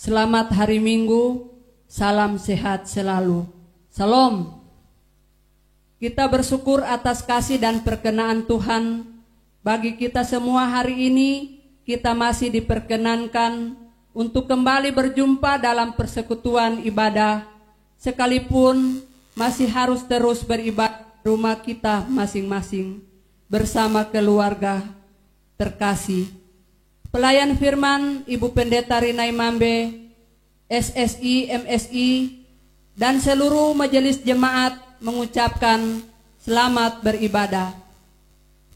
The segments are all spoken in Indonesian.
Selamat hari Minggu, salam sehat selalu. Salam. Kita bersyukur atas kasih dan perkenaan Tuhan. Bagi kita semua hari ini, kita masih diperkenankan untuk kembali berjumpa dalam persekutuan ibadah, sekalipun masih harus terus beribadah di rumah kita masing-masing bersama keluarga terkasih. Pelayan firman Ibu Pendeta Rina Imambe, SSI, MSI, dan seluruh majelis jemaat mengucapkan selamat beribadah.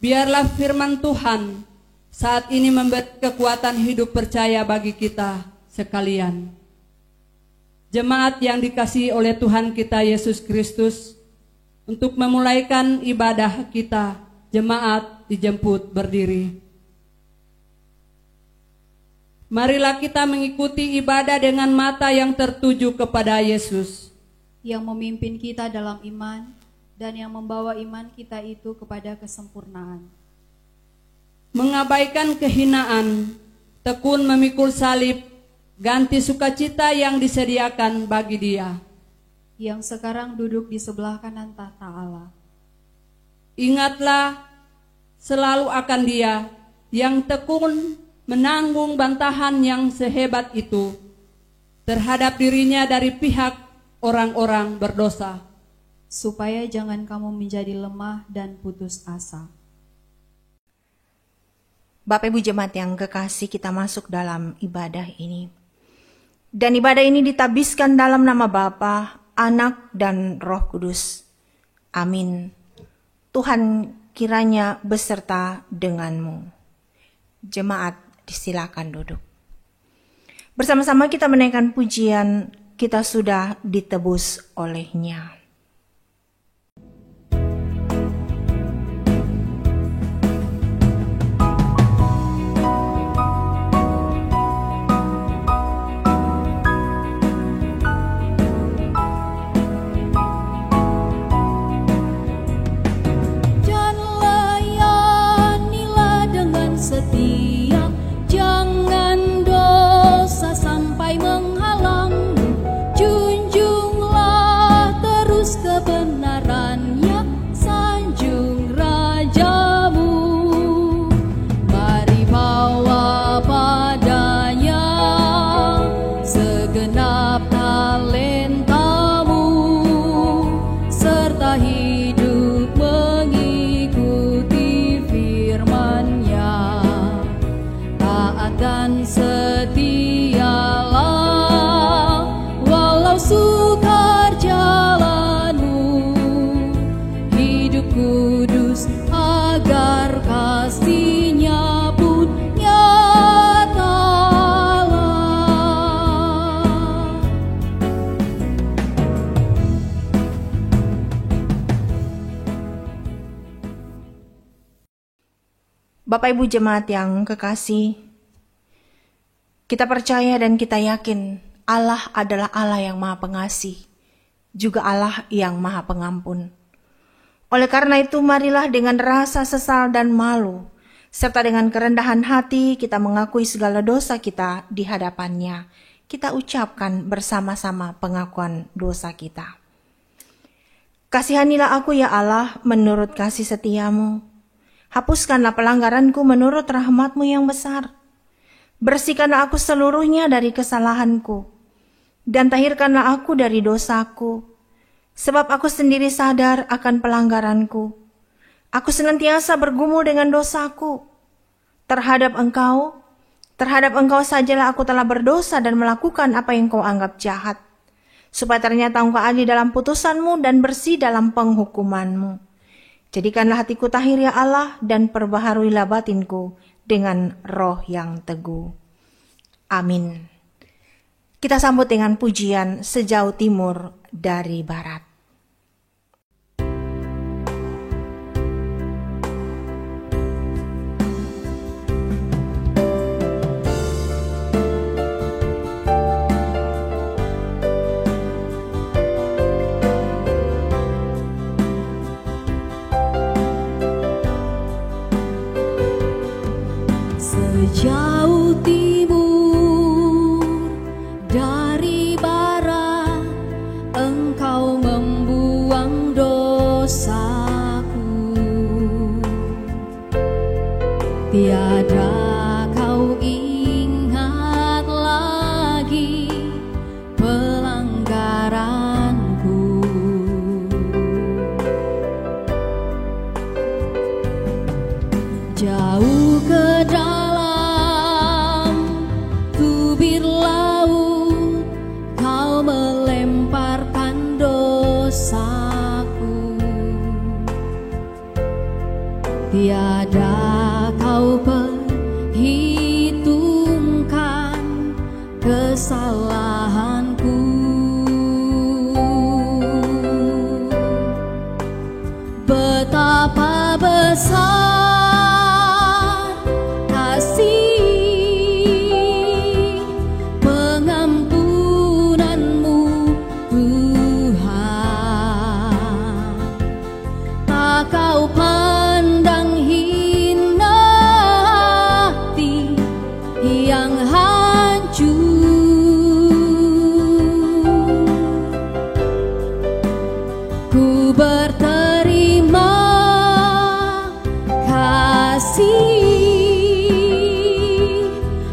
Biarlah firman Tuhan saat ini memberi kekuatan hidup percaya bagi kita sekalian. Jemaat yang dikasihi oleh Tuhan kita Yesus Kristus, untuk memulaikan ibadah kita, jemaat dijemput berdiri. Marilah kita mengikuti ibadah dengan mata yang tertuju kepada Yesus, yang memimpin kita dalam iman dan yang membawa iman kita itu kepada kesempurnaan. Mengabaikan kehinaan, tekun memikul salib, ganti sukacita yang disediakan bagi Dia, yang sekarang duduk di sebelah kanan tahta Allah. Ingatlah selalu akan Dia yang tekun menanggung bantahan yang sehebat itu terhadap dirinya dari pihak orang-orang berdosa, supaya jangan kamu menjadi lemah dan putus asa. Bapak Ibu Jemaat yang kekasih, kita masuk dalam ibadah ini. Dan ibadah ini ditabiskan dalam nama Bapa, Anak, dan Roh Kudus. Amin. Tuhan kiranya beserta denganmu. Jemaat, disilakan duduk. Bersama-sama kita menaikkan pujian, kita sudah ditebus oleh-Nya. Bapak Ibu Jemaat yang kekasih, kita percaya dan kita yakin Allah adalah Allah yang Maha Pengasih, juga Allah yang Maha Pengampun. Oleh karena itu, marilah dengan rasa sesal dan malu, serta dengan kerendahan hati kita mengakui segala dosa kita di hadapan-Nya. Kita ucapkan bersama-sama pengakuan dosa kita. Kasihanilah aku ya Allah menurut kasih setiamu. Hapuskanlah pelanggaranku menurut rahmat-Mu yang besar. Bersihkanlah aku seluruhnya dari kesalahanku, dan tahirkanlah aku dari dosaku. Sebab aku sendiri sadar akan pelanggaranku. Aku senantiasa bergumul dengan dosaku. Terhadap Engkau sajalah aku telah berdosa dan melakukan apa yang Kau anggap jahat. Supaya ternyata Engkau adil dalam putusan-Mu dan bersih dalam penghukuman-Mu. Jadikanlah hatiku tahir ya Allah, dan perbaharuilah batinku dengan roh yang teguh. Amin. Kita sambut dengan pujian Sejauh Timur dari Barat. Sejauh timur tiada kau perhitungkan kesalahanku. Betapa besar kasih pengampunanmu Tuhan. Tak kau pandang hina hati yang hancur. Ku berterima kasih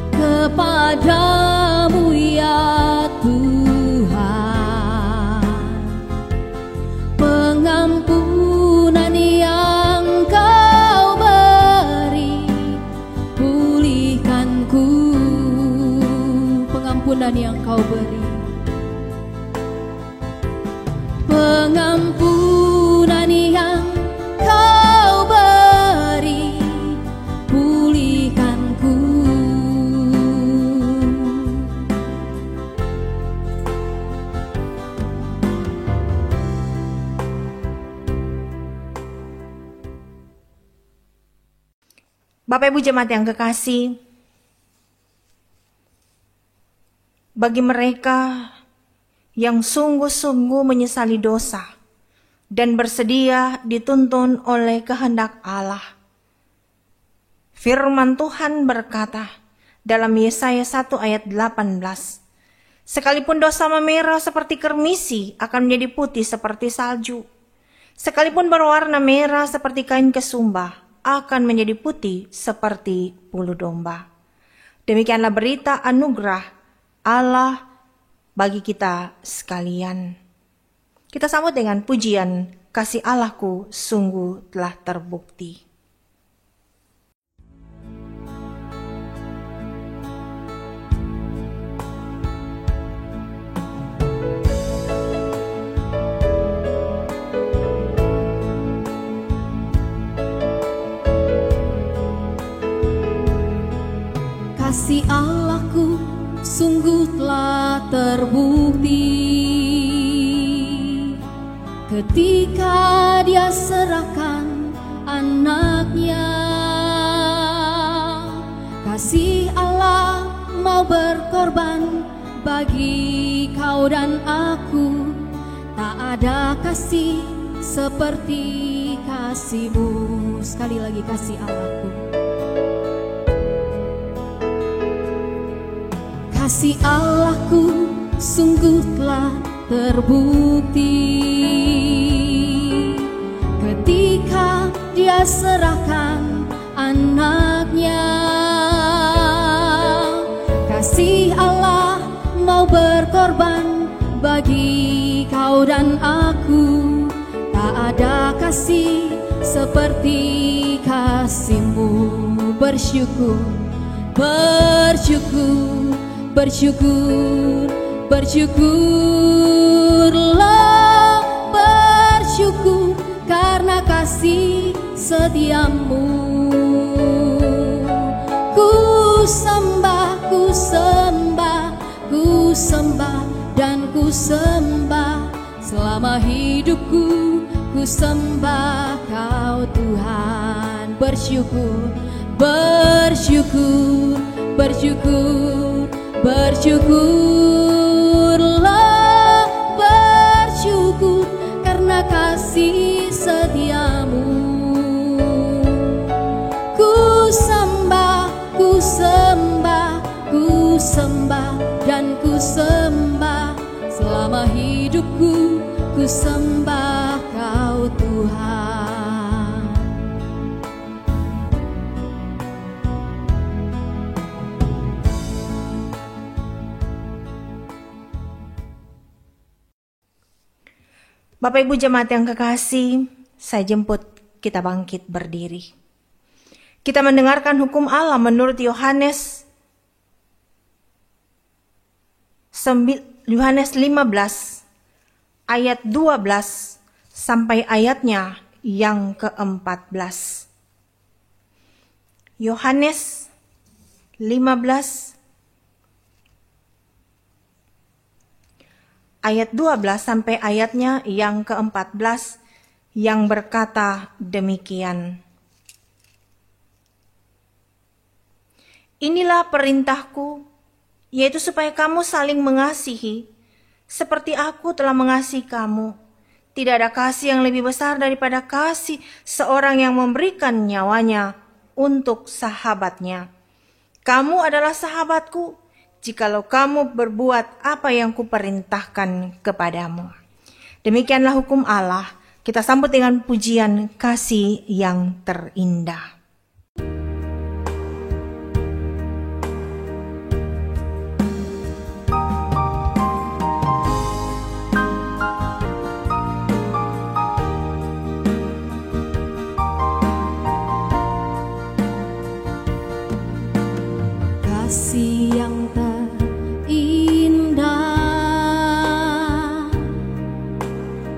kepadamu ya Tuhan. Pengampunan yang kau beri, pulihkanku. Pengampunan yang kau beri, pengampunan yang kau beri, pulihkanku. Bapak Ibu jemaat yang kekasih, bagi mereka yang sungguh-sungguh menyesali dosa dan bersedia dituntun oleh kehendak Allah, firman Tuhan berkata dalam Yesaya 1 ayat 18, sekalipun dosa memerah seperti kermisi akan menjadi putih seperti salju, sekalipun berwarna merah seperti kain kesumba akan menjadi putih seperti bulu domba. Demikianlah berita anugerah Allah bagi kita sekalian. Kita sambut dengan pujian, kasih Allahku sungguh telah terbukti. Kasih Allahku sungguh telah terbukti ketika Dia serahkan anaknya. Kasih Allah mau berkorban bagi kau dan aku. Tak ada kasih seperti kasih-Mu. Sekali lagi, kasih Allahku. Kasih Allahku sungguh telah terbukti ketika Dia serahkan anaknya. Kasih Allah mau berkorban bagi kau dan aku. Tak ada kasih seperti kasih-Mu. Bersyukur, bersyukur, bersyukur, bersyukurlah, bersyukur karena kasih setia-Mu. Ku sembah, ku sembah, ku sembah dan ku sembah selama hidupku. Ku sembah Kau Tuhan. Bersyukur, bersyukur, bersyukur, bersyukurlah, bersyukur karena kasih setia-Mu. Ku sembah, ku sembah, ku sembah dan ku sembah selama hidupku. Ku sembah Kau Tuhan. Bapak Ibu jemaat yang kekasih, saya jemput kita bangkit berdiri. Kita mendengarkan hukum Allah menurut Yohanes 15 ayat 12 sampai ayatnya yang ke-14. Yohanes 15 ayat 12 sampai ayatnya yang ke-14 yang berkata demikian. Inilah perintahku, yaitu supaya kamu saling mengasihi, seperti aku telah mengasihi kamu. Tidak ada kasih yang lebih besar daripada kasih seorang yang memberikan nyawanya untuk sahabatnya. Kamu adalah sahabatku, jikalau kamu berbuat apa yang kuperintahkan kepadamu. Demikianlah hukum Allah. Kita sambut dengan pujian kasih yang terindah. Kasih yang terindah,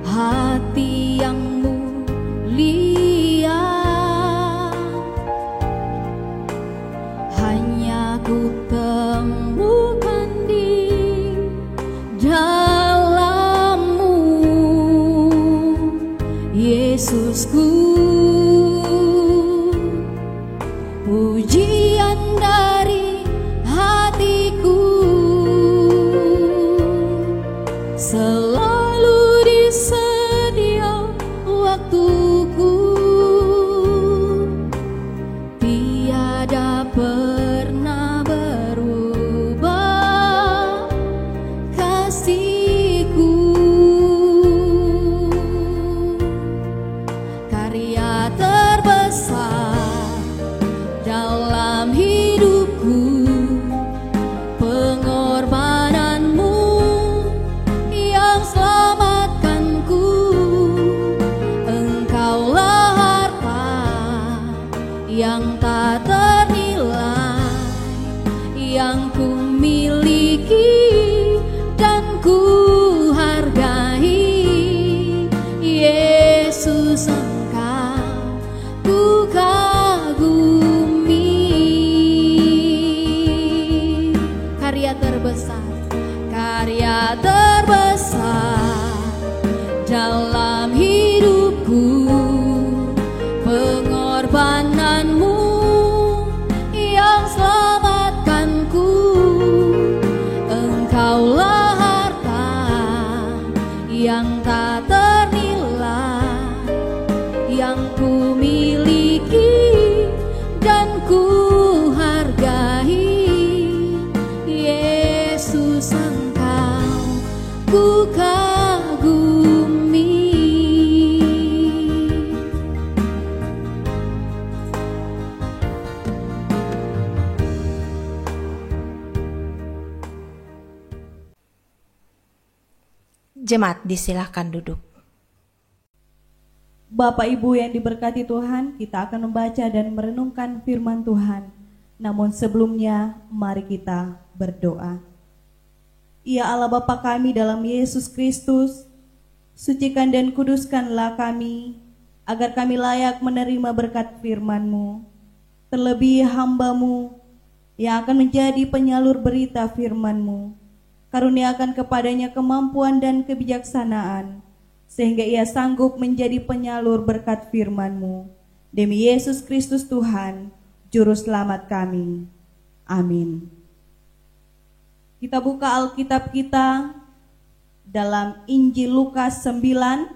hati yang mulia, hanya ku temukan di dalam-Mu, Yesusku. Pujian dari hatiku, selalu di setiap waktuku, tiada pernah berubah kasihku. Karya terbesar dalam hidupku, pengorbananmu yang selamatkanku. Engkaulah harta yang tak ternilai, yang ku miliki dan ku hargai. Yesus, Engkau ku kagumi. Karya terbesar dalam hidupku, pengorbananmu yang selamatkanku. Engkaulah harta yang tak ternilai, yang ku miliki dan ku hargai. Yesus, Engkau ku kagumi. Jemaat disilahkan duduk. Bapak Ibu yang diberkati Tuhan, kita akan membaca dan merenungkan firman Tuhan. Namun sebelumnya, mari kita berdoa. Ya Allah Bapa kami dalam Yesus Kristus, sucikan dan kuduskanlah kami, agar kami layak menerima berkat firman-Mu. Terlebih hamba-Mu yang akan menjadi penyalur berita firman-Mu. Karuniakan kepadanya kemampuan dan kebijaksanaan, sehingga ia sanggup menjadi penyalur berkat firman-Mu. Demi Yesus Kristus Tuhan, Juru Selamat kami. Amin. Kita buka Alkitab kita dalam Injil Lukas 9,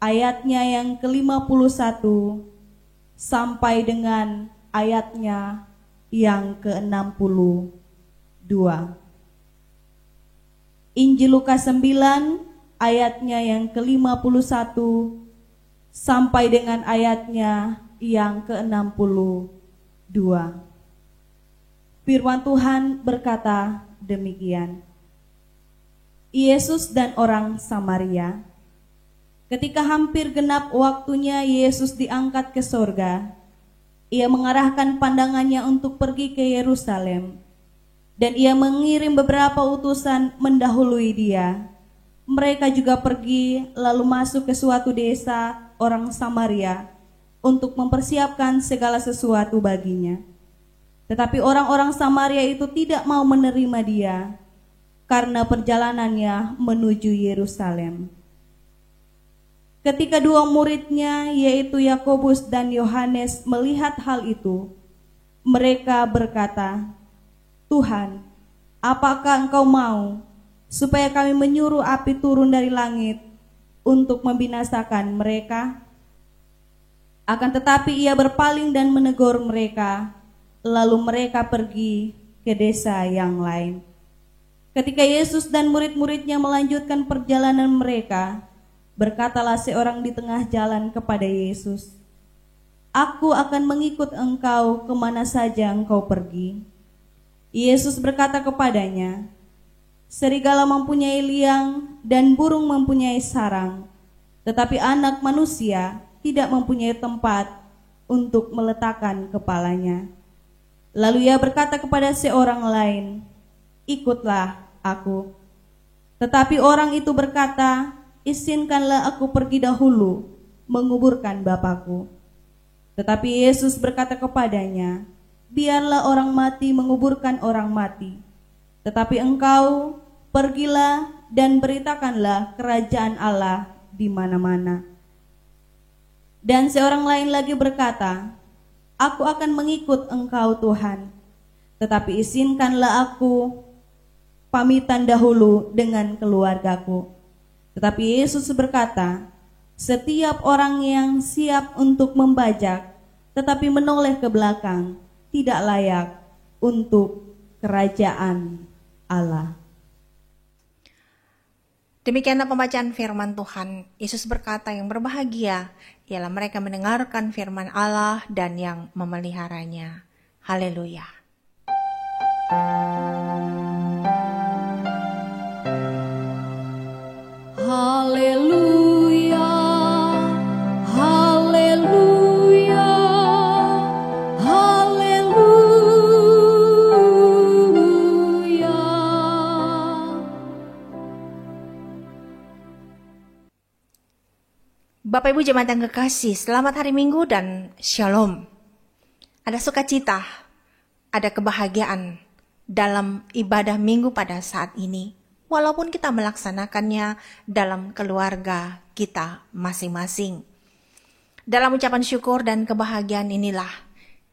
ayatnya yang ke-51 sampai dengan ayatnya yang ke-62. Injil Lukas 9, ayatnya yang ke-51 sampai dengan ayatnya yang ke-62. Firman Tuhan berkata demikian. Yesus dan orang Samaria. Ketika hampir genap waktunya Yesus diangkat ke sorga, ia mengarahkan pandangannya untuk pergi ke Yerusalem, dan ia mengirim beberapa utusan mendahului dia. Mereka juga pergi lalu masuk ke suatu desa orang Samaria, untuk mempersiapkan segala sesuatu baginya. Tetapi orang-orang Samaria itu tidak mau menerima dia karena perjalanannya menuju Yerusalem. Ketika dua muridnya, yaitu Yakobus dan Yohanes, melihat hal itu, mereka berkata, "Tuhan, apakah Engkau mau supaya kami menyuruh api turun dari langit untuk membinasakan mereka?" Akan tetapi ia berpaling dan menegur mereka, lalu mereka pergi ke desa yang lain. Ketika Yesus dan murid-muridnya melanjutkan perjalanan mereka, berkatalah seorang di tengah jalan kepada Yesus, "Aku akan mengikut Engkau kemana saja Engkau pergi." Yesus berkata kepadanya, "Serigala mempunyai liang dan burung mempunyai sarang, tetapi Anak Manusia tidak mempunyai tempat untuk meletakkan kepalanya." Lalu ia berkata kepada seorang lain, "Ikutlah aku." Tetapi orang itu berkata, "Izinkanlah aku pergi dahulu menguburkan Bapakku." Tetapi Yesus berkata kepadanya, "Biarlah orang mati menguburkan orang mati, tetapi engkau pergilah dan beritakanlah kerajaan Allah di mana-mana." Dan seorang lain lagi berkata, "Aku akan mengikut Engkau Tuhan, tetapi izinkanlah aku pamitan dahulu dengan keluargaku." Tetapi Yesus berkata, "Setiap orang yang siap untuk membajak, tetapi menoleh ke belakang, tidak layak untuk kerajaan Allah." Demikianlah pembacaan firman Tuhan. Yesus berkata, yang berbahagia ialah mereka mendengarkan firman Allah dan yang memeliharanya. Haleluya. Haleluya, haleluya, haleluya. Bapak Ibu jemaat yang kekasih, selamat hari Minggu dan Shalom. Ada sukacita, ada kebahagiaan dalam ibadah Minggu pada saat ini, walaupun kita melaksanakannya dalam keluarga kita masing-masing. Dalam ucapan syukur dan kebahagiaan inilah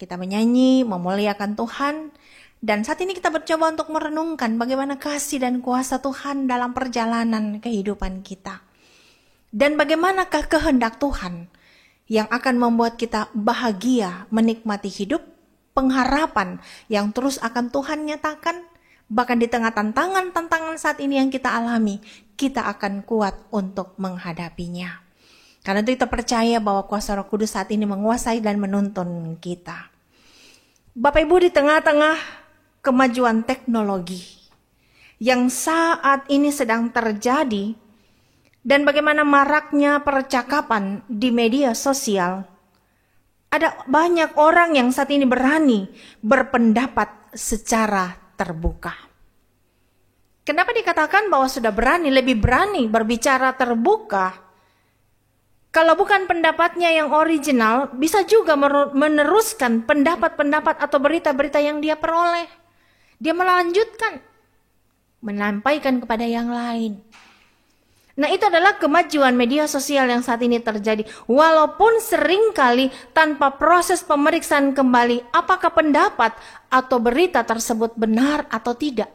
kita menyanyi, memuliakan Tuhan, dan saat ini kita mencoba untuk merenungkan bagaimana kasih dan kuasa Tuhan dalam perjalanan kehidupan kita. Dan bagaimanakah kehendak Tuhan yang akan membuat kita bahagia menikmati hidup, pengharapan yang terus akan Tuhan nyatakan, bahkan di tengah tantangan-tantangan saat ini yang kita alami, kita akan kuat untuk menghadapinya. Karena itu kita percaya bahwa kuasa Roh Kudus saat ini menguasai dan menuntun kita. Bapak Ibu, di tengah-tengah kemajuan teknologi yang saat ini sedang terjadi, dan bagaimana maraknya percakapan di media sosial, ada banyak orang yang saat ini berani berpendapat secara terbuka. Kenapa dikatakan bahwa sudah berani, lebih berani berbicara terbuka? Kalau bukan pendapatnya yang original, bisa juga meneruskan pendapat-pendapat atau berita-berita yang dia peroleh. Dia melanjutkan, menyampaikan kepada yang lain. Nah, itu adalah kemajuan media sosial yang saat ini terjadi. Walaupun seringkali tanpa proses pemeriksaan kembali apakah pendapat atau berita tersebut benar atau tidak.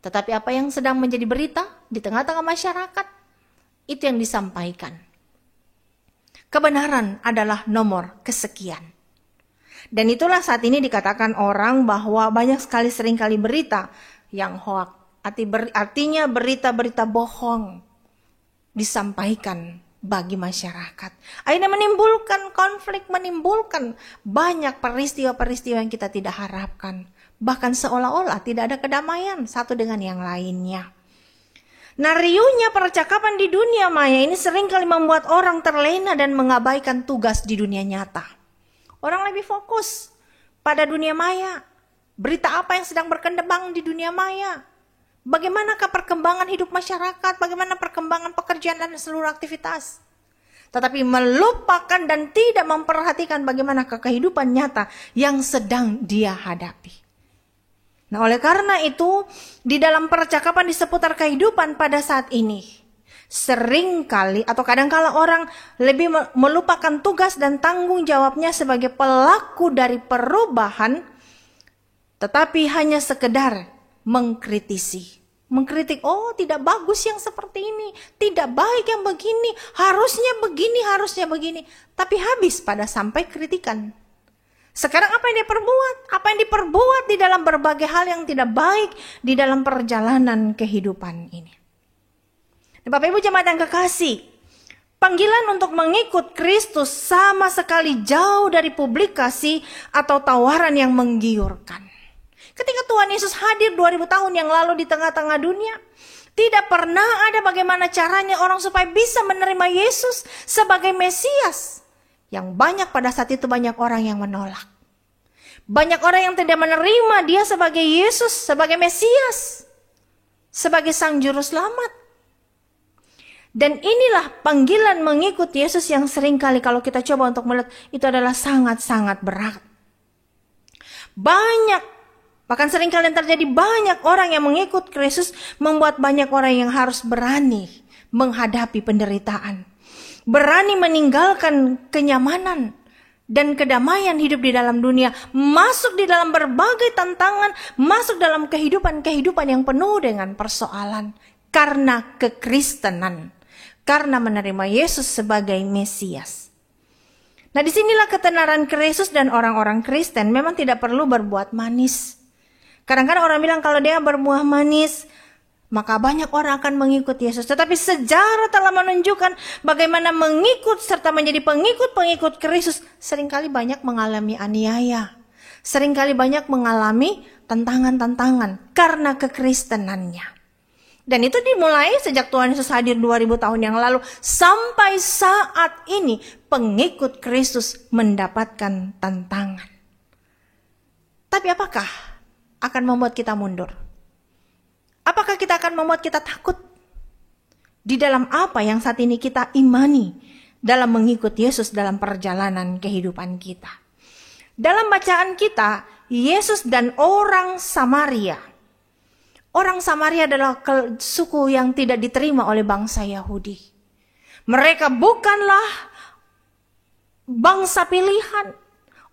Tetapi apa yang sedang menjadi berita di tengah-tengah masyarakat, itu yang disampaikan. Kebenaran adalah nomor kesekian. Dan itulah saat ini dikatakan orang bahwa banyak sekali seringkali berita yang hoak. Artinya berita-berita bohong disampaikan bagi masyarakat. Akhirnya menimbulkan konflik, menimbulkan banyak peristiwa-peristiwa yang kita tidak harapkan. Bahkan seolah-olah tidak ada kedamaian satu dengan yang lainnya. Nah, riuhnya percakapan di dunia maya ini seringkali membuat orang terlena dan mengabaikan tugas di dunia nyata. Orang lebih fokus pada dunia maya. Berita apa yang sedang berkembang di dunia maya? Bagaimanakah perkembangan hidup masyarakat? Bagaimana perkembangan pekerjaan dan seluruh aktivitas? tetapi melupakan dan tidak memperhatikan bagaimana kehidupan nyata yang sedang dia hadapi. Nah, oleh karena itu, di dalam percakapan di seputar kehidupan pada saat ini, seringkali atau kadangkala orang lebih melupakan tugas dan tanggung jawabnya sebagai pelaku dari perubahan, tetapi hanya sekedar mengkritisi. Mengkritik, oh tidak bagus yang seperti ini, tidak baik yang begini, harusnya begini. Tapi habis pada sampai kritikan. Sekarang apa yang dia perbuat? Apa yang diperbuat di dalam berbagai hal yang tidak baik di dalam perjalanan kehidupan ini. Bapak Ibu jemaat yang kekasih, panggilan untuk mengikut Kristus sama sekali jauh dari publikasi atau tawaran yang menggiurkan. Ketika Tuhan Yesus hadir 2000 tahun yang lalu di tengah-tengah dunia, tidak pernah ada bagaimana caranya orang supaya bisa menerima Yesus sebagai Mesias. Yang banyak pada saat itu banyak orang yang menolak. Banyak orang yang tidak menerima dia sebagai Yesus, sebagai Mesias, sebagai Sang Juru Selamat. Dan inilah panggilan mengikut Yesus yang seringkali kalau kita coba untuk melihat itu adalah sangat-sangat berat. Bahkan seringkali terjadi banyak orang yang mengikut Kristus membuat banyak orang yang harus berani menghadapi penderitaan. Berani meninggalkan kenyamanan dan kedamaian hidup di dalam dunia. Masuk di dalam berbagai tantangan, masuk dalam kehidupan yang penuh dengan persoalan. Karena kekristenan. Karena menerima Yesus sebagai Mesias. Nah, disinilah ketenaran Kristus dan orang-orang Kristen memang tidak perlu berbuat manis. Kadang-kadang orang bilang kalau dia berbuah manis, maka banyak orang akan mengikut Yesus. Tetapi sejarah telah menunjukkan bagaimana mengikut serta menjadi pengikut-pengikut Kristus seringkali banyak mengalami aniaya. Seringkali banyak mengalami tantangan-tantangan karena kekristenannya. Dan itu dimulai sejak Tuhan Yesus hadir 2000 tahun yang lalu. Sampai saat ini pengikut Kristus mendapatkan tantangan. Tapi apakah akan membuat kita mundur? Apakah kita akan membuat kita takut? Di dalam apa yang saat ini kita imani dalam mengikut Yesus dalam perjalanan kehidupan kita. Dalam bacaan kita, Yesus dan orang Samaria. Orang Samaria adalah suku yang tidak diterima oleh bangsa Yahudi. Mereka bukanlah bangsa pilihan.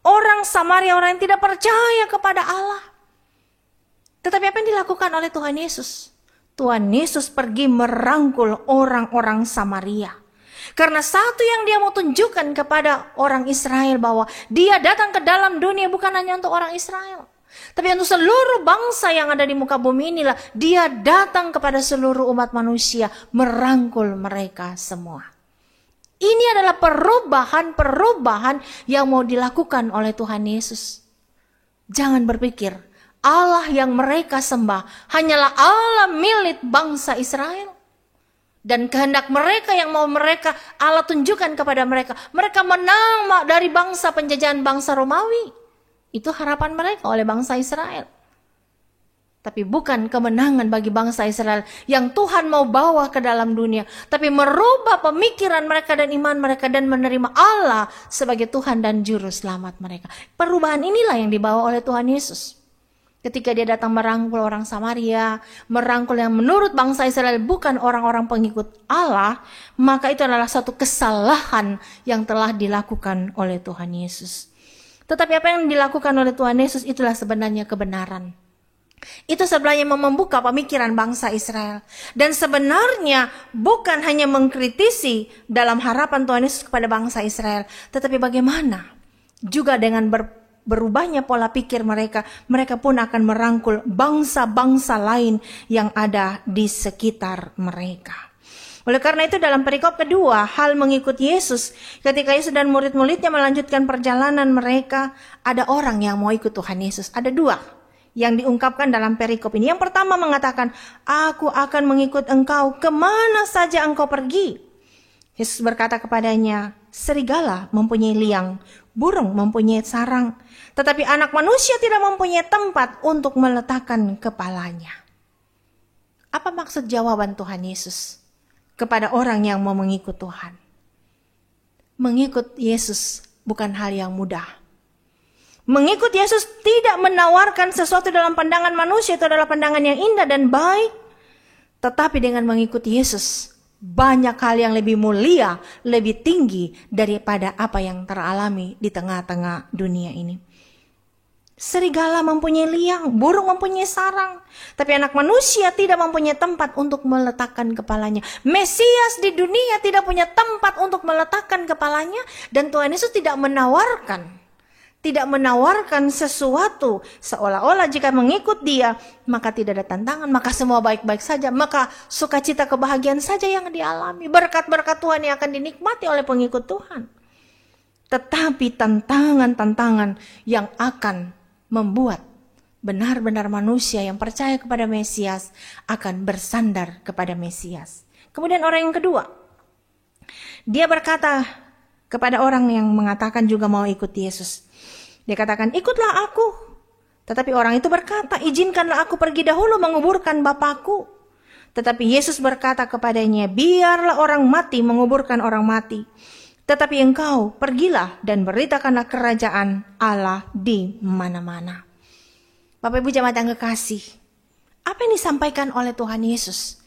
Orang Samaria, orang yang tidak percaya kepada Allah. Tetapi apa yang dilakukan oleh Tuhan Yesus? Tuhan Yesus pergi merangkul orang-orang Samaria. Karena satu yang dia mau tunjukkan kepada orang Israel bahwa dia datang ke dalam dunia bukan hanya untuk orang Israel. Tapi untuk seluruh bangsa yang ada di muka bumi inilah dia datang kepada seluruh umat manusia, merangkul mereka semua. Ini adalah perubahan yang mau dilakukan oleh Tuhan Yesus. Jangan berpikir Allah yang mereka sembah hanyalah Allah milik bangsa Israel. Dan kehendak mereka yang mau Allah tunjukkan kepada mereka. Mereka menang dari bangsa penjajahan bangsa Romawi. Itu harapan mereka oleh bangsa Israel. Tapi bukan kemenangan bagi bangsa Israel yang Tuhan mau bawa ke dalam dunia. Tapi merubah pemikiran mereka dan iman mereka dan menerima Allah sebagai Tuhan dan Juru Selamat mereka. Perubahan inilah yang dibawa oleh Tuhan Yesus. Ketika dia datang merangkul orang Samaria, merangkul yang menurut bangsa Israel bukan orang-orang pengikut Allah, maka itu adalah satu kesalahan yang telah dilakukan oleh Tuhan Yesus. Tetapi apa yang dilakukan oleh Tuhan Yesus itulah sebenarnya kebenaran. Itu sebenarnya membuka pemikiran bangsa Israel. Dan sebenarnya bukan hanya mengkritisi dalam harapan Tuhan Yesus kepada bangsa Israel. Tetapi bagaimana juga dengan berubahnya pola pikir mereka pun akan merangkul bangsa-bangsa lain yang ada di sekitar mereka. Oleh karena itu dalam perikop kedua, hal mengikut Yesus, ketika Yesus dan murid-muridnya melanjutkan perjalanan mereka, ada orang yang mau ikut Tuhan Yesus. Ada dua yang diungkapkan dalam perikop ini. Yang pertama mengatakan, aku akan mengikut engkau kemana saja engkau pergi. Yesus berkata kepadanya, serigala mempunyai liang, burung mempunyai sarang, tetapi anak manusia tidak mempunyai tempat untuk meletakkan kepalanya. Apa maksud jawaban Tuhan Yesus kepada orang yang mau mengikut Tuhan? Mengikut Yesus bukan hal yang mudah. Mengikut Yesus tidak menawarkan sesuatu dalam pandangan manusia, itu adalah pandangan yang indah dan baik. Tetapi dengan mengikuti Yesus, banyak hal yang lebih mulia, lebih tinggi daripada apa yang teralami di tengah-tengah dunia ini. Serigala mempunyai liang, burung mempunyai sarang, tapi anak manusia tidak mempunyai tempat untuk meletakkan kepalanya. Mesias di dunia tidak punya tempat untuk meletakkan kepalanya, dan Tuhan Yesus tidak menawarkan sesuatu seolah-olah jika mengikut Dia maka tidak ada tantangan, maka semua baik-baik saja, maka sukacita kebahagiaan saja yang dialami, berkat-berkat Tuhan yang akan dinikmati oleh pengikut Tuhan. Tetapi tantangan-tantangan yang akan membuat benar-benar manusia yang percaya kepada Mesias akan bersandar kepada Mesias. Kemudian orang yang kedua, dia berkata kepada orang yang mengatakan juga mau ikut Yesus. Dia katakan, ikutlah aku. Tetapi orang itu berkata, izinkanlah aku pergi dahulu menguburkan Bapakku. Tetapi Yesus berkata kepadanya, biarlah orang mati menguburkan orang mati. Tetapi engkau pergilah dan beritakanlah kerajaan Allah di mana-mana. Bapak Ibu jemaat yang kekasih, apa yang disampaikan oleh Tuhan Yesus?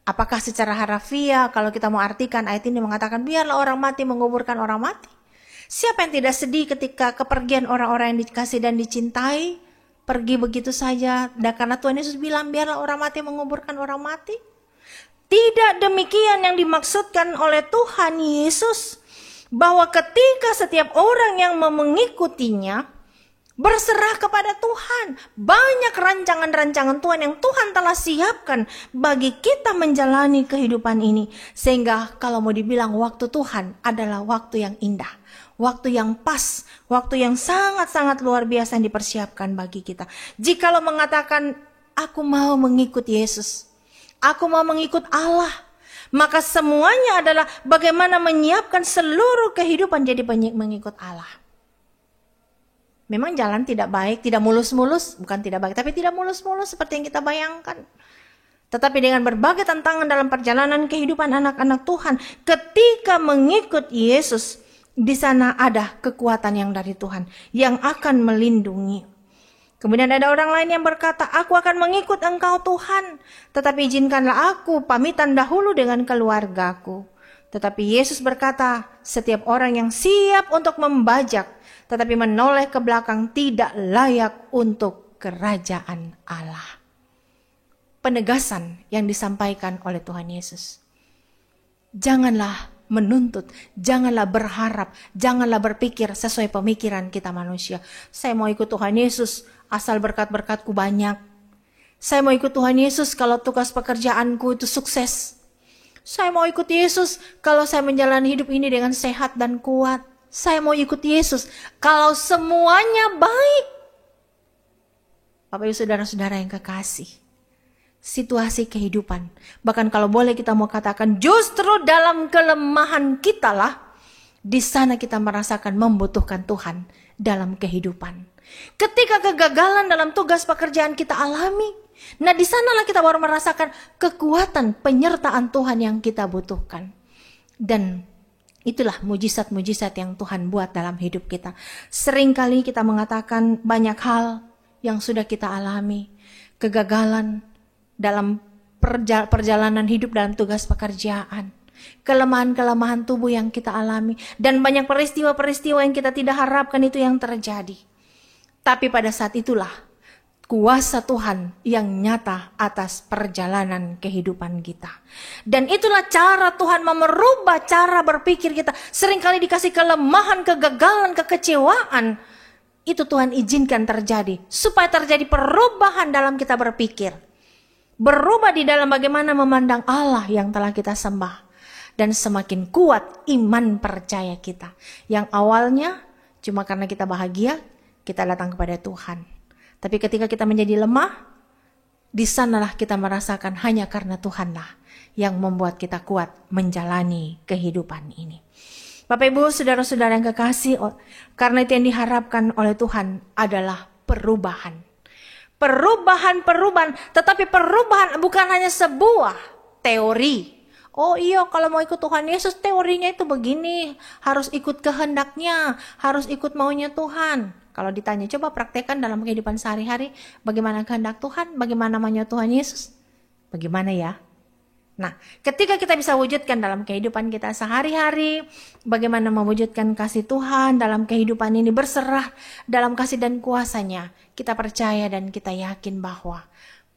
Apakah secara harafiah kalau kita mau artikan ayat ini mengatakan biarlah orang mati menguburkan orang mati? Siapa yang tidak sedih ketika kepergian orang-orang yang dikasih dan dicintai pergi begitu saja? Dan karena Tuhan Yesus bilang biarlah orang mati menguburkan orang mati. Tidak demikian yang dimaksudkan oleh Tuhan Yesus. Bahwa ketika setiap orang yang mengikutinya berserah kepada Tuhan, banyak rancangan-rancangan Tuhan yang Tuhan telah siapkan bagi kita menjalani kehidupan ini. Sehingga kalau mau dibilang waktu Tuhan adalah waktu yang indah, waktu yang pas, waktu yang sangat-sangat luar biasa yang dipersiapkan bagi kita. Jikalau mengatakan aku mau mengikut Yesus, aku mau mengikut Allah, maka semuanya adalah bagaimana menyiapkan seluruh kehidupan jadi mengikut Allah. Memang jalan tidak baik, tidak mulus-mulus, bukan tidak baik, tapi tidak mulus-mulus seperti yang kita bayangkan. Tetapi dengan berbagai tantangan dalam perjalanan kehidupan anak-anak Tuhan, ketika mengikut Yesus, di sana ada kekuatan yang dari Tuhan, yang akan melindungi. Kemudian ada orang lain yang berkata, aku akan mengikut engkau Tuhan, tetapi izinkanlah aku pamitan dahulu dengan keluargaku. Tetapi Yesus berkata, setiap orang yang siap untuk membajak, tetapi menoleh ke belakang tidak layak untuk kerajaan Allah. Penegasan yang disampaikan oleh Tuhan Yesus. Janganlah menuntut, janganlah berharap, janganlah berpikir sesuai pemikiran kita manusia. Saya mau ikut Tuhan Yesus asal berkat-berkatku banyak. Saya mau ikut Tuhan Yesus kalau tugas pekerjaanku itu sukses. Saya mau ikut Yesus kalau saya menjalani hidup ini dengan sehat dan kuat. Saya mau ikut Yesus kalau semuanya baik. Bapak Ibu saudara-saudara yang kekasih, situasi kehidupan, bahkan kalau boleh kita mau katakan justru dalam kelemahan kita lah, di sana kita merasakan membutuhkan Tuhan dalam kehidupan. Ketika kegagalan dalam tugas pekerjaan kita alami, nah di sanalah kita baru merasakan kekuatan penyertaan Tuhan yang kita butuhkan. Dan itulah mujizat-mujizat yang Tuhan buat dalam hidup kita. Seringkali kita mengatakan banyak hal yang sudah kita alami, kegagalan dalam perjalanan hidup dalam tugas pekerjaan, kelemahan-kelemahan tubuh yang kita alami, dan banyak peristiwa-peristiwa yang kita tidak harapkan itu yang terjadi. Tapi pada saat itulah kuasa Tuhan yang nyata atas perjalanan kehidupan kita. Dan itulah cara Tuhan merubah cara berpikir kita. Seringkali dikasih kelemahan, kegagalan, kekecewaan. Itu Tuhan izinkan terjadi. Supaya terjadi perubahan dalam kita berpikir. Berubah di dalam bagaimana memandang Allah yang telah kita sembah. Dan semakin kuat iman percaya kita. Yang awalnya cuma karena kita bahagia, kita datang kepada Tuhan. Tapi ketika kita menjadi lemah, di sanalah kita merasakan hanya karena Tuhanlah yang membuat kita kuat menjalani kehidupan ini. Bapak Ibu, saudara-saudara yang kekasih, karena itu yang diharapkan oleh Tuhan adalah perubahan. Perubahan, tetapi perubahan bukan hanya sebuah teori. Oh iya, kalau mau ikut Tuhan Yesus teorinya itu begini, harus ikut kehendaknya, harus ikut maunya Tuhan. Kalau ditanya, coba praktekkan dalam kehidupan sehari-hari, bagaimana kehendak Tuhan, bagaimana maunya Tuhan Yesus. Bagaimana ya? Nah, ketika kita bisa wujudkan dalam kehidupan kita sehari-hari, bagaimana mewujudkan kasih Tuhan dalam kehidupan ini, berserah dalam kasih dan kuasa-Nya, kita percaya dan kita yakin bahwa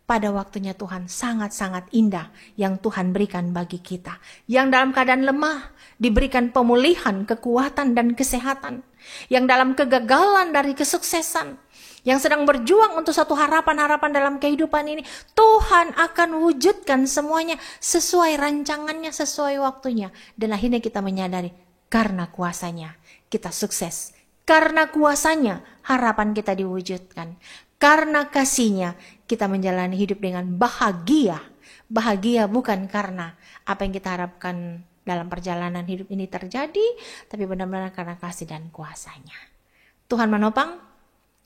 pada waktunya Tuhan sangat-sangat indah yang Tuhan berikan bagi kita. Yang dalam keadaan lemah diberikan pemulihan, kekuatan dan kesehatan. Yang dalam kegagalan dari kesuksesan. Yang sedang berjuang untuk satu harapan-harapan dalam kehidupan ini. Tuhan akan wujudkan semuanya sesuai rancangannya, sesuai waktunya. Dan akhirnya kita menyadari karena kuasa-Nya kita sukses. Karena kuasa-Nya harapan kita diwujudkan. Karena kasih-Nya kita menjalani hidup dengan bahagia. Bahagia bukan karena apa yang kita harapkan dalam perjalanan hidup ini terjadi, tapi benar-benar karena kasih dan kuasa-Nya. Tuhan menopang,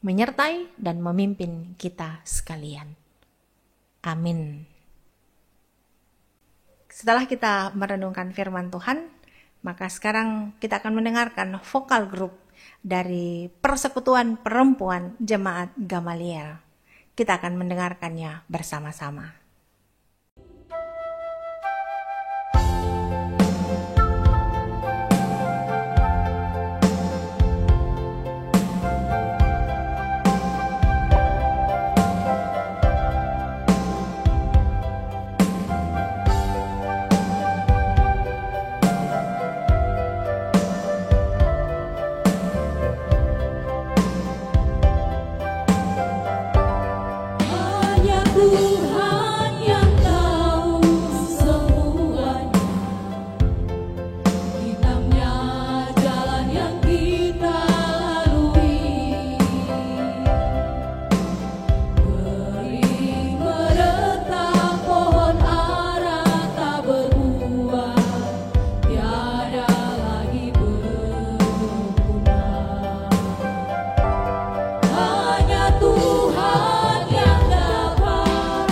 menyertai, dan memimpin kita sekalian. Amin. Setelah kita merenungkan firman Tuhan, maka sekarang kita akan mendengarkan vokal group dari Persekutuan Perempuan Jemaat Gamaliel. Kita akan mendengarkannya bersama-sama. Tuhan yang tahu semuanya, hitamnya jalan yang kita lalui, beri meretak pohon ara tak berbuah, tiada lagi berguna. Hanya Tuhan yang dapat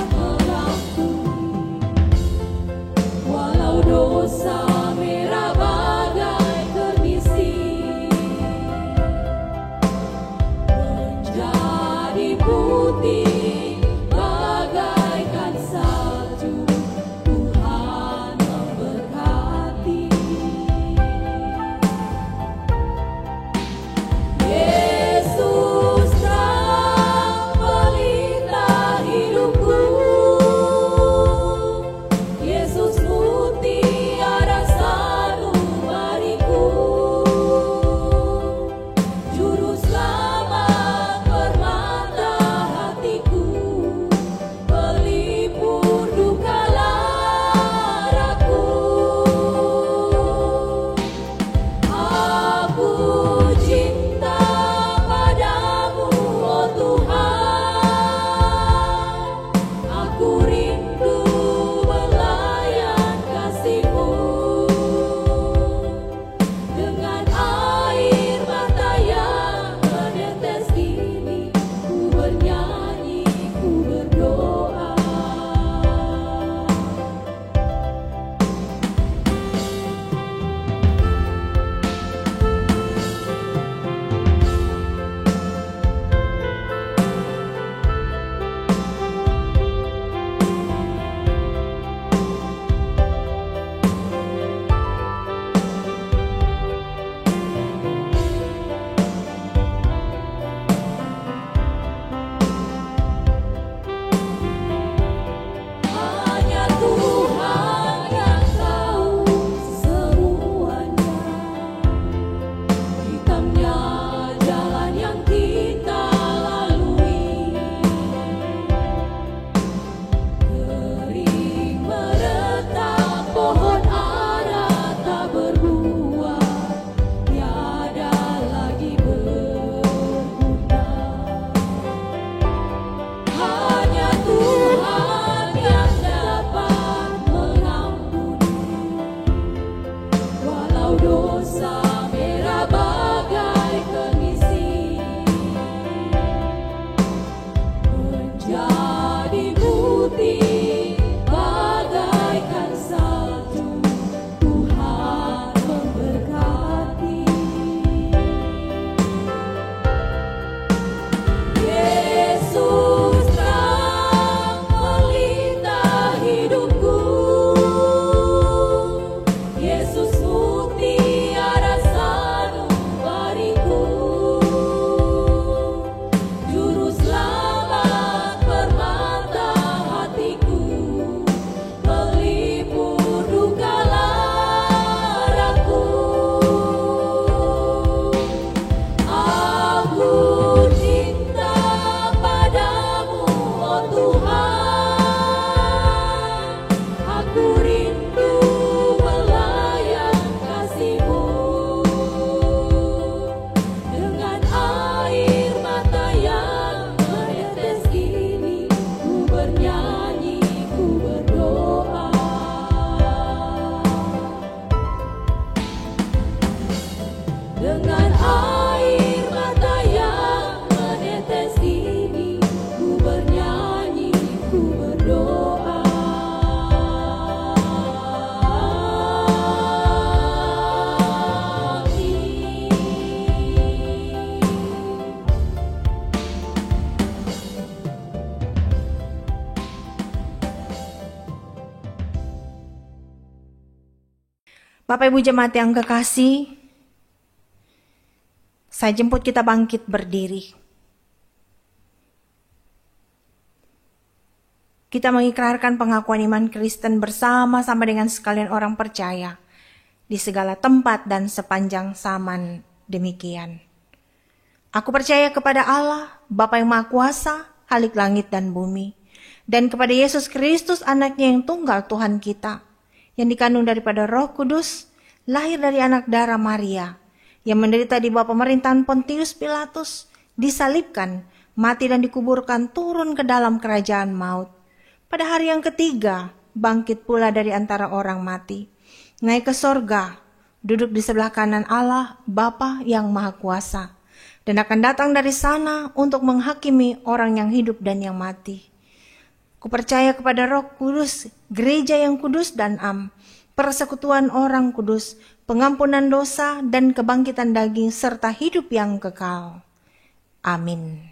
Bapak Ibu jemaat yang kekasih, saya jemput kita bangkit berdiri. Kita mengikrarkan pengakuan iman Kristen bersama-sama dengan sekalian orang percaya di segala tempat dan sepanjang zaman demikian. Aku percaya kepada Allah, Bapa yang Maha Kuasa, Khalik langit dan bumi, dan kepada Yesus Kristus, anaknya yang tunggal Tuhan kita, yang dikandung daripada Roh Kudus, lahir dari anak darah Maria, yang menderita di bawah pemerintahan Pontius Pilatus, disalibkan, mati dan dikuburkan, turun ke dalam kerajaan maut. Pada hari yang ketiga, bangkit pula dari antara orang mati, naik ke sorga, duduk di sebelah kanan Allah, Bapa yang Maha Kuasa, dan akan datang dari sana untuk menghakimi orang yang hidup dan yang mati. Kupercaya kepada Roh Kudus, gereja yang kudus dan am, persekutuan orang kudus, pengampunan dosa dan kebangkitan daging, serta hidup yang kekal. Amin.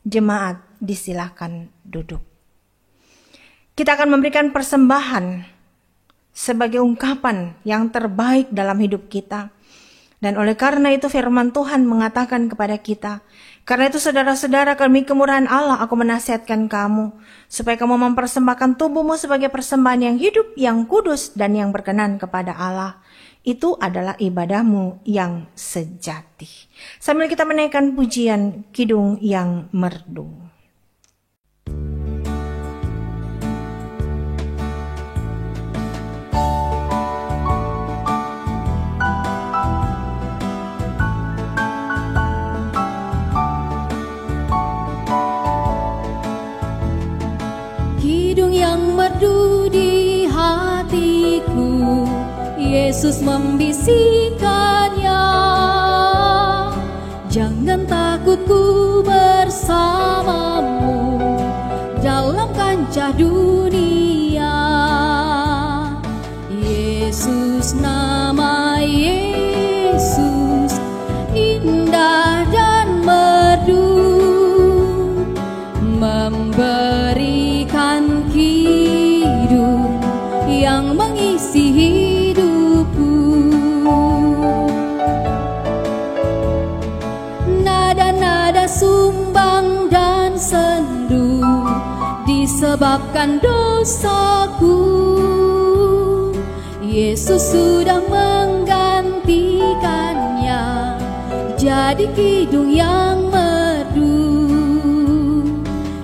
Jemaat disilahkan duduk. Kita akan memberikan persembahan sebagai ungkapan yang terbaik dalam hidup kita. Dan oleh karena itu firman Tuhan mengatakan kepada kita, karena itu saudara-saudara, demi kemurahan Allah aku menasihatkan kamu, supaya kamu mempersembahkan tubuhmu sebagai persembahan yang hidup, yang kudus, dan yang berkenan kepada Allah. Itu adalah ibadahmu yang sejati. Sambil kita menaikkan pujian kidung yang merdu. Kidung yang merdu di hatiku, Yesus membisikkannya. Jangan takut, ku bersamamu dalam kancah dunia. Yesus, nama Yesus indah dan merdu, memberikan kidung yang mengisi hidupku. Nada-nada sumbang dan sendu disebabkan dosaku. Yesus sudah menggantikannya jadi kidung yang merdu.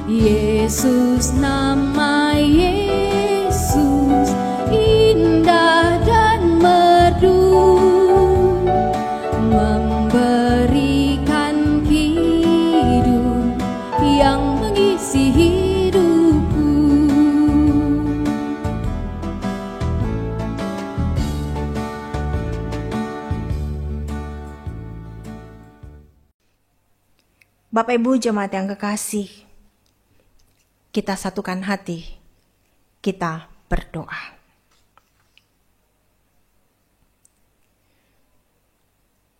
Yesus, nama Yesus indah dan merdu, memberikan kidung yang mengisi hidupku. Bapak Ibu jemaat yang kekasih, kita satukan hati, kita berdoa.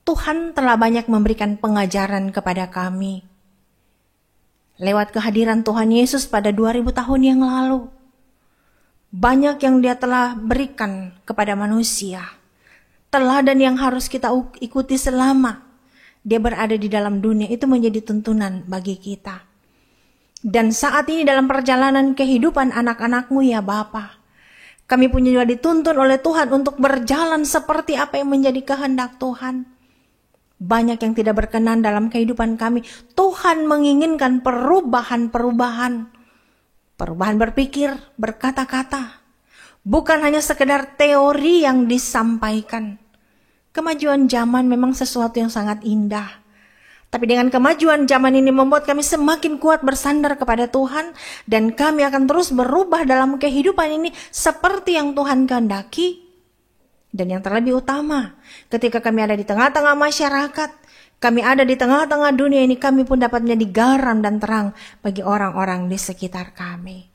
Tuhan telah banyak memberikan pengajaran kepada kami lewat kehadiran Tuhan Yesus pada 2000 tahun yang lalu. Banyak yang Dia telah berikan kepada manusia, teladan yang harus kita ikuti selama Dia berada di dalam dunia. Itu menjadi tuntunan bagi kita. Dan saat ini dalam perjalanan kehidupan anak-anak-Mu ya Bapa, kami pun juga dituntun oleh Tuhan untuk berjalan seperti apa yang menjadi kehendak Tuhan. Banyak yang tidak berkenan dalam kehidupan kami. Tuhan menginginkan perubahan berpikir, berkata-kata. Bukan hanya sekedar teori yang disampaikan. Kemajuan zaman memang sesuatu yang sangat indah. Tapi dengan kemajuan zaman ini membuat kami semakin kuat bersandar kepada Tuhan. Dan kami akan terus berubah dalam kehidupan ini seperti yang Tuhan kehendaki. Dan yang terlebih utama, ketika kami ada di tengah-tengah masyarakat, kami ada di tengah-tengah dunia ini, kami pun dapat menjadi garam dan terang bagi orang-orang di sekitar kami.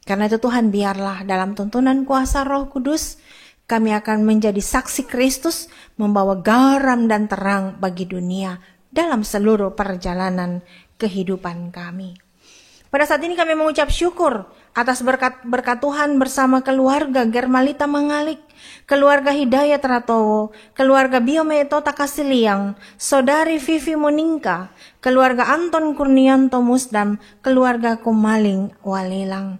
Karena itu Tuhan, biarlah dalam tuntunan kuasa Roh Kudus, kami akan menjadi saksi Kristus, membawa garam dan terang bagi dunia dalam seluruh perjalanan kehidupan kami. Pada saat ini kami mengucap syukur atas berkat Tuhan bersama keluarga Germalita Mangalik, keluarga Hidayat Ratowo, keluarga Biometo Takasiliang, saudari Vivi Moningka, keluarga Anton Kurnianto Musdam, keluarga Kumaling Walelang.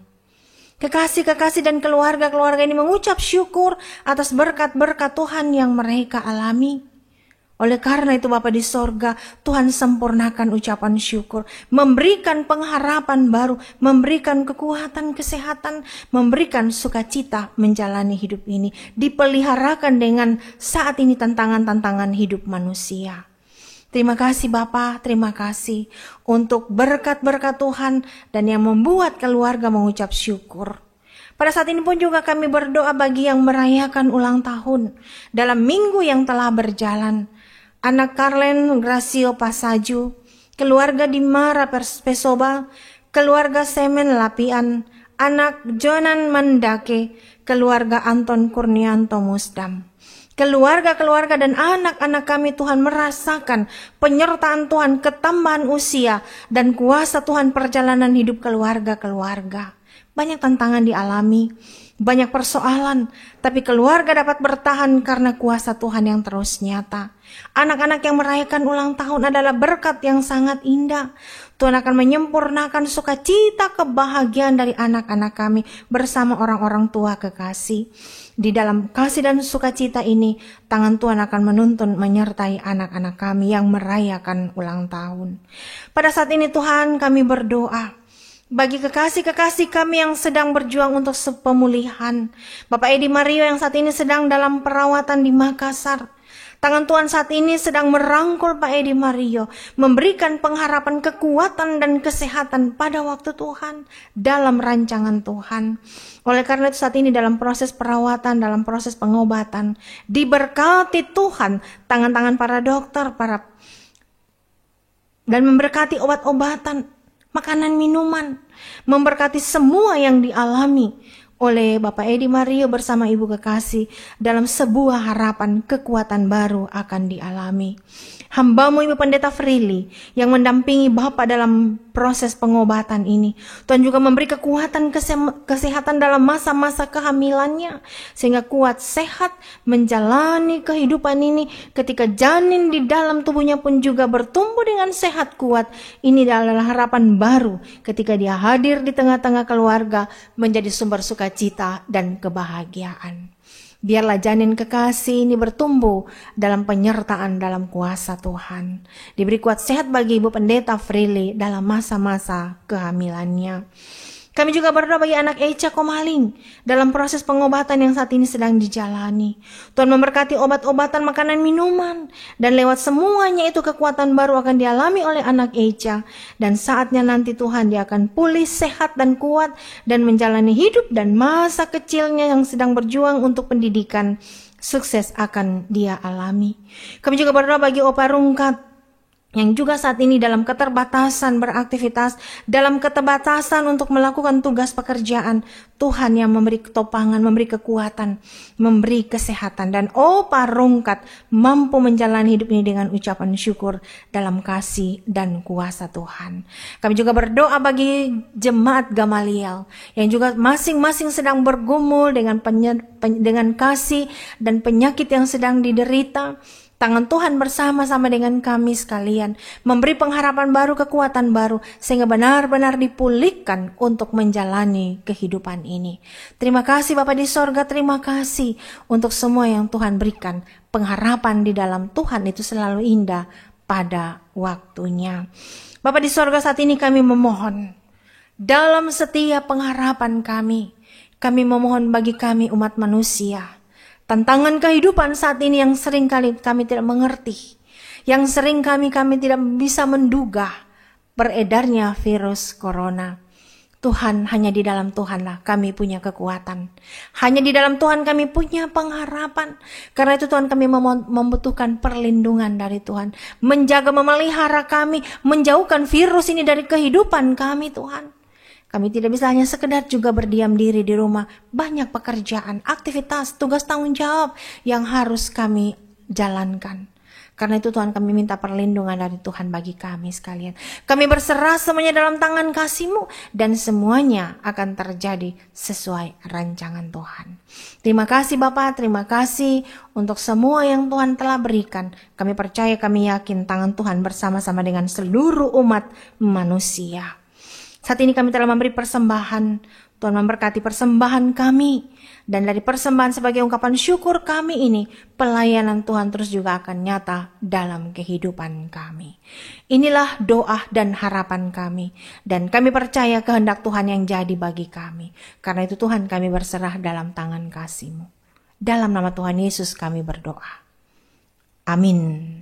Kekasih-kekasih dan keluarga-keluarga ini mengucap syukur atas berkat-berkat Tuhan yang mereka alami. Oleh karena itu Bapa di sorga, Tuhan sempurnakan ucapan syukur, memberikan pengharapan baru, memberikan kekuatan, kesehatan, memberikan sukacita menjalani hidup ini, dipeliharakan dengan saat ini tantangan-tantangan hidup manusia. Terima kasih Bapa, terima kasih untuk berkat-berkat Tuhan dan yang membuat keluarga mengucap syukur. Pada saat ini pun juga kami berdoa bagi yang merayakan ulang tahun dalam minggu yang telah berjalan. Anak Karlen Gracio Pasaju, keluarga Dimara Pesoba, keluarga Semen Lapian, anak Jonan Mendake, keluarga Anton Kurnianto Musdam. Keluarga-keluarga dan anak-anak kami Tuhan merasakan penyertaan Tuhan, ketambahan usia dan kuasa Tuhan perjalanan hidup keluarga-keluarga. Banyak tantangan dialami, banyak persoalan, tapi keluarga dapat bertahan karena kuasa Tuhan yang terus nyata. Anak-anak yang merayakan ulang tahun adalah berkat yang sangat indah. Tuhan akan menyempurnakan sukacita kebahagiaan dari anak-anak kami bersama orang-orang tua kekasih. Di dalam kasih dan sukacita ini, tangan Tuhan akan menuntun menyertai anak-anak kami yang merayakan ulang tahun. Pada saat ini Tuhan kami berdoa bagi kekasih-kekasih kami yang sedang berjuang untuk pemulihan. Bapak Edi Mario yang saat ini sedang dalam perawatan di Makassar. Tangan Tuhan saat ini sedang merangkul Pak Edi Mario, memberikan pengharapan, kekuatan dan kesehatan pada waktu Tuhan, dalam rancangan Tuhan. Oleh karena itu saat ini dalam proses perawatan, dalam proses pengobatan, diberkati Tuhan, tangan-tangan para dokter, dan memberkati obat-obatan, makanan, minuman, memberkati semua yang dialami oleh Bapak Edi Mario bersama Ibu Kekasih dalam sebuah harapan kekuatan baru akan dialami. Hamba-Mu Ibu Pendeta Freely yang mendampingi Bapak dalam proses pengobatan ini. Tuhan juga memberi kekuatan kesehatan dalam masa-masa kehamilannya sehingga kuat sehat menjalani kehidupan ini ketika janin di dalam tubuhnya pun juga bertumbuh dengan sehat kuat. Ini adalah harapan baru ketika dia hadir di tengah-tengah keluarga menjadi sumber sukacita dan kebahagiaan. Biarlah janin kekasih ini bertumbuh dalam penyertaan dalam kuasa Tuhan. Diberi kuat sehat bagi Ibu Pendeta Freely dalam masa-masa kehamilannya. Kami juga berdoa bagi anak Echa Komaling dalam proses pengobatan yang saat ini sedang dijalani. Tuhan memberkati obat-obatan, makanan, minuman, dan lewat semuanya itu kekuatan baru akan dialami oleh anak Echa. Dan saatnya nanti Tuhan dia akan pulih, sehat dan kuat dan menjalani hidup dan masa kecilnya yang sedang berjuang untuk pendidikan sukses akan dia alami. Kami juga berdoa bagi Opa Rungkat yang juga saat ini dalam keterbatasan beraktivitas, dalam keterbatasan untuk melakukan tugas pekerjaan. Tuhan yang memberi ketopangan, memberi kekuatan, memberi kesehatan. Dan Opa Rungkat mampu menjalani hidup ini dengan ucapan syukur dalam kasih dan kuasa Tuhan. Kami juga berdoa bagi jemaat Gamaliel yang juga masing-masing sedang bergumul dengan kasih dan penyakit yang sedang diderita. Tangan Tuhan bersama-sama dengan kami sekalian memberi pengharapan baru, kekuatan baru sehingga benar-benar dipulihkan untuk menjalani kehidupan ini. Terima kasih Bapa di sorga, terima kasih untuk semua yang Tuhan berikan. Pengharapan di dalam Tuhan itu selalu indah pada waktunya. Bapa di sorga, saat ini kami memohon dalam setiap pengharapan kami memohon bagi kami umat manusia. Tantangan kehidupan saat ini yang sering kali kami tidak mengerti, yang sering kami tidak bisa menduga beredarnya virus corona. Tuhan, hanya di dalam Tuhanlah kami punya kekuatan. Hanya di dalam Tuhan kami punya pengharapan. Karena itu Tuhan, kami membutuhkan perlindungan dari Tuhan. Menjaga, memelihara kami, menjauhkan virus ini dari kehidupan kami Tuhan. Kami tidak bisa hanya sekedar juga berdiam diri di rumah. Banyak pekerjaan, aktivitas, tugas tanggung jawab yang harus kami jalankan. Karena itu Tuhan, kami minta perlindungan dari Tuhan bagi kami sekalian. Kami berserah semuanya dalam tangan kasih-Mu, dan semuanya akan terjadi sesuai rancangan Tuhan. Terima kasih Bapa, terima kasih untuk semua yang Tuhan telah berikan. Kami percaya, kami yakin tangan Tuhan bersama-sama dengan seluruh umat manusia. Saat ini kami telah memberi persembahan. Tuhan memberkati persembahan kami. Dan dari persembahan sebagai ungkapan syukur kami ini, pelayanan Tuhan terus juga akan nyata dalam kehidupan kami. Inilah doa dan harapan kami. Dan kami percaya kehendak Tuhan yang jadi bagi kami. Karena itu Tuhan, kami berserah dalam tangan kasih-Mu. Dalam nama Tuhan Yesus kami berdoa. Amin.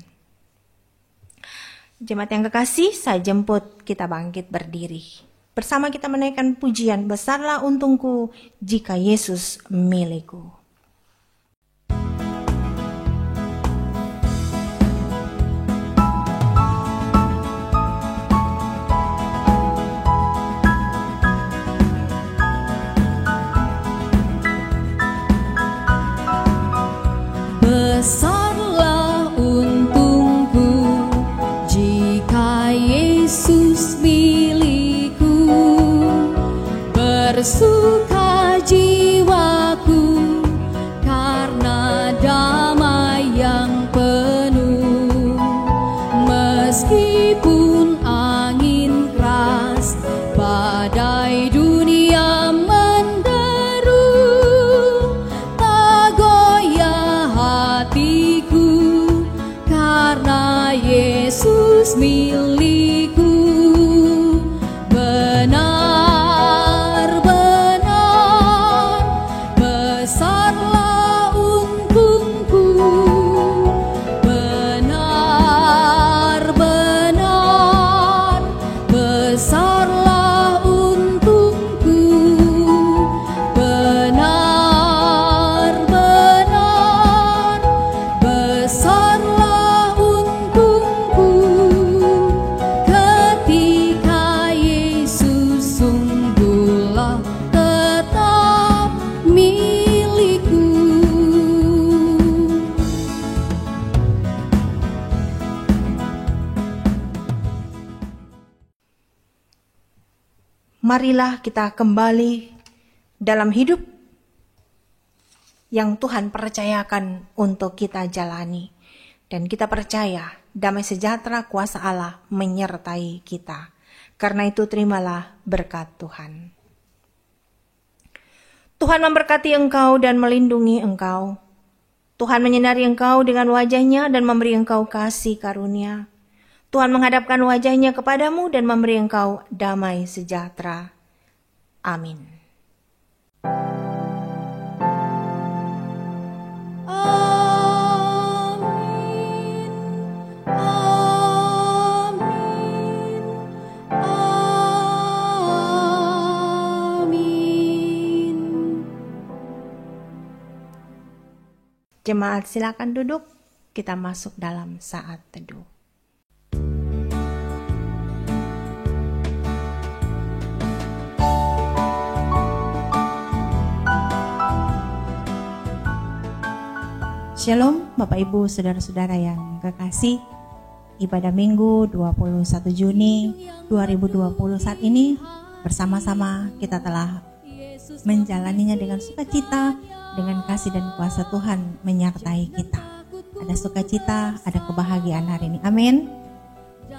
Jemaat yang kekasih, saya jemput kita bangkit berdiri. Bersama kita menaikkan pujian, besarlah untungku jika Yesus milikku. Besarlah untungku jika Yesus milikku, bersuka jiwaku karena damai yang penuh. Meskipun angin keras, badai dunia menderu, tak goyah hatiku karena Yesus milikku. Benar-benar besarlah untungku, benar-benar besarlah untungku, benar-benar besarlah untungku ketika Yesus sungguhlah tetap milikku. Marilah kita kembali dalam hidup yang Tuhan percayakan untuk kita jalani. Dan kita percaya damai sejahtera kuasa Allah menyertai kita. Karena itu terimalah berkat Tuhan. Tuhan memberkati engkau dan melindungi engkau. Tuhan menyinari engkau dengan wajah-Nya dan memberi engkau kasih karunia. Tuhan menghadapkan wajah-Nya kepadamu dan memberi engkau damai sejahtera. Amin. Amin, amin, amin. Jemaat silakan duduk, kita masuk dalam saat teduh. Shalom Bapak Ibu Saudara-saudara yang kekasih. Ibadah Minggu 21 Juni 2020 saat ini bersama-sama kita telah menjalaninya dengan sukacita, dengan kasih dan kuasa Tuhan menyertai kita. Ada sukacita, ada kebahagiaan hari ini. Amin.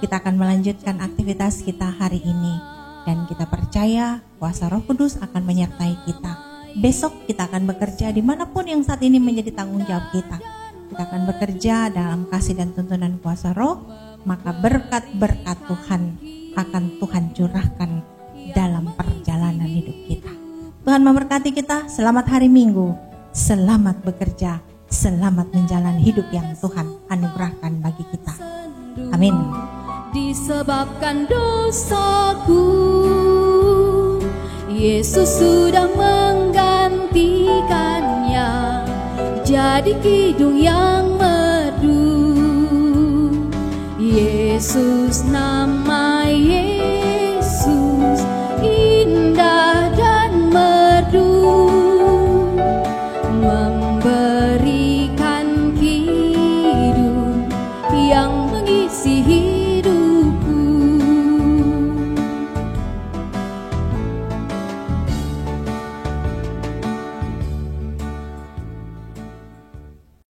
Kita akan melanjutkan aktivitas kita hari ini dan kita percaya kuasa Roh Kudus akan menyertai kita. Besok kita akan bekerja dimanapun yang saat ini menjadi tanggung jawab kita. Kita akan bekerja dalam kasih dan tuntunan kuasa Roh, maka berkat-berkat Tuhan akan Tuhan curahkan dalam perjalanan hidup kita. Tuhan memberkati kita. Selamat hari Minggu, selamat bekerja, selamat menjalani hidup yang Tuhan anugerahkan bagi kita. Amin. Disebabkan dosaku, Yesus sudah menggantikannya jadi kidung yang merdu. Yesus nama